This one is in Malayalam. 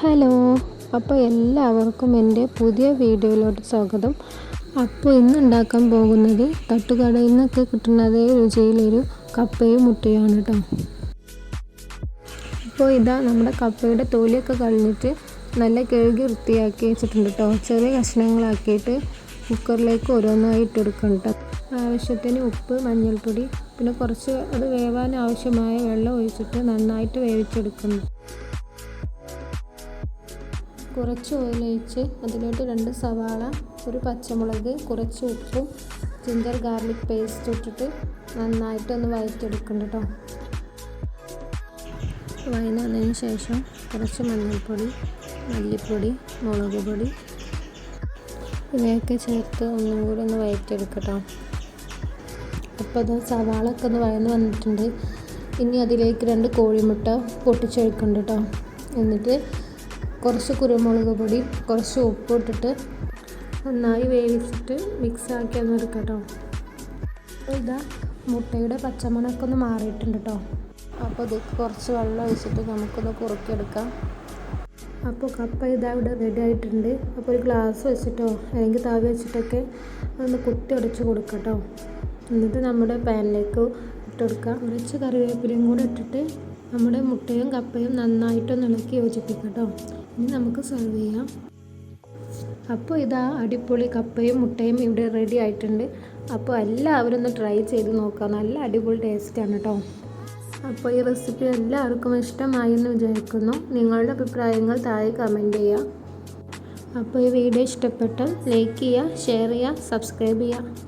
ഹലോ, അപ്പോൾ എല്ലാവർക്കും എൻ്റെ പുതിയ വീഡിയോയിലോട്ട് സ്വാഗതം. അപ്പോൾ ഇന്ന് ഉണ്ടാക്കാൻ പോകുന്നത് തട്ടുകടയിൽ നിന്നൊക്കെ കിട്ടുന്ന അതേ രുചിയിലൊരു കപ്പയും മുട്ടയാണ് കേട്ടോ. അപ്പോൾ ഇതാ നമ്മുടെ കപ്പയുടെ തൊലിയൊക്കെ കളഞ്ഞിട്ട് നല്ല കഴുകി വൃത്തിയാക്കി വെച്ചിട്ടുണ്ട് കേട്ടോ. ചെറിയ കഷ്ണങ്ങളാക്കിയിട്ട് കുക്കറിലേക്ക് ഓരോന്നായി ഇട്ടെടുക്കണം കേട്ടോ. ആവശ്യത്തിന് ഉപ്പ്, മഞ്ഞൾപ്പൊടി, പിന്നെ കുറച്ച് അത് വേവാൻ ആവശ്യമായ വെള്ളം ഒഴിച്ചിട്ട് നന്നായിട്ട് വേവിച്ചെടുക്കണം. കുറച്ച് ഓയിലൊഴിച്ച് അതിലോട്ട് 2 സവാള, ഒരു പച്ചമുളക്, കുറച്ച് ഉപ്പും ജിഞ്ചർ ഗാർലിക് പേസ്റ്റ് ഇട്ടിട്ട് നന്നായിട്ടൊന്ന് വഴറ്റിയെടുക്കണം കേട്ടോ. വഴന്നതിന് ശേഷം കുറച്ച് മഞ്ഞൾപ്പൊടി, മല്ലിപ്പൊടി, മുളക് പൊടി ഇവയൊക്കെ ചേർത്ത് ഒന്നും കൂടി ഒന്ന് വഴറ്റിയെടുക്കട്ടോ. അപ്പോൾ അത് സവാളൊക്കെ ഒന്ന് വഴന്ന് വന്നിട്ടുണ്ട്. ഇനി അതിലേക്ക് 2 കോഴിമുട്ട പൊട്ടിച്ചൊഴിക്കുന്നുണ്ട് കേട്ടോ. എന്നിട്ട് കുറച്ച് കുരുമുളക് പൊടി, കുറച്ച് ഉപ്പ് ഇട്ടിട്ട് നന്നായി വേവിച്ചിട്ട് മിക്സാക്കി ഒന്ന് എടുക്കാം കേട്ടോ. അപ്പോൾ ഇതാ മുട്ടയുടെ പച്ചമണമൊക്കെ ഒന്ന് മാറിയിട്ടുണ്ട് കേട്ടോ. അപ്പോൾ ഇതിലേക്ക് കുറച്ച് വെള്ളം ഒഴിച്ചിട്ട് നമുക്കൊന്ന് കുറുക്കിയെടുക്കാം. അപ്പോൾ കപ്പ ഇതാ ഇവിടെ റെഡി ആയിട്ടുണ്ട്. അപ്പോൾ ഒരു ഗ്ലാസ് വെച്ചിട്ടോ അല്ലെങ്കിൽ തവി വെച്ചിട്ടൊക്കെ ഒന്ന് കുത്തി അടച്ച് കൊടുക്കാം കേട്ടോ. എന്നിട്ട് നമ്മുടെ പാനിലേക്ക് ഇട്ടെടുക്കാം. കുറച്ച് കറിവേപ്പിലയും കൂടെ ഇട്ടിട്ട് നമ്മുടെ മുട്ടയും കപ്പയും നന്നായിട്ടൊന്ന് ഇളക്കി യോജിപ്പിക്കാം കേട്ടോ. ഇനി നമുക്ക് സെർവ് ചെയ്യാം. അപ്പോൾ ഇതാ അടിപൊളി കപ്പയും മുട്ടയും ഇവിടെ റെഡി ആയിട്ടുണ്ട്. അപ്പോൾ എല്ലാവരും ഒന്ന് ട്രൈ ചെയ്ത് നോക്കാം. നല്ല അടിപൊളി ടേസ്റ്റാണ് കേട്ടോ. അപ്പോൾ ഈ റെസിപ്പി എല്ലാവർക്കും ഇഷ്ടമായി എന്ന് വിചാരിക്കുന്നു. നിങ്ങളുടെ അഭിപ്രായങ്ങൾ താഴെ കമൻറ്റ് ചെയ്യുക. അപ്പോൾ ഈ വീഡിയോ ഇഷ്ടപ്പെട്ടാൽ ലൈക്ക് ചെയ്യുക, ഷെയർ ചെയ്യുക, സബ്സ്ക്രൈബ് ചെയ്യുക.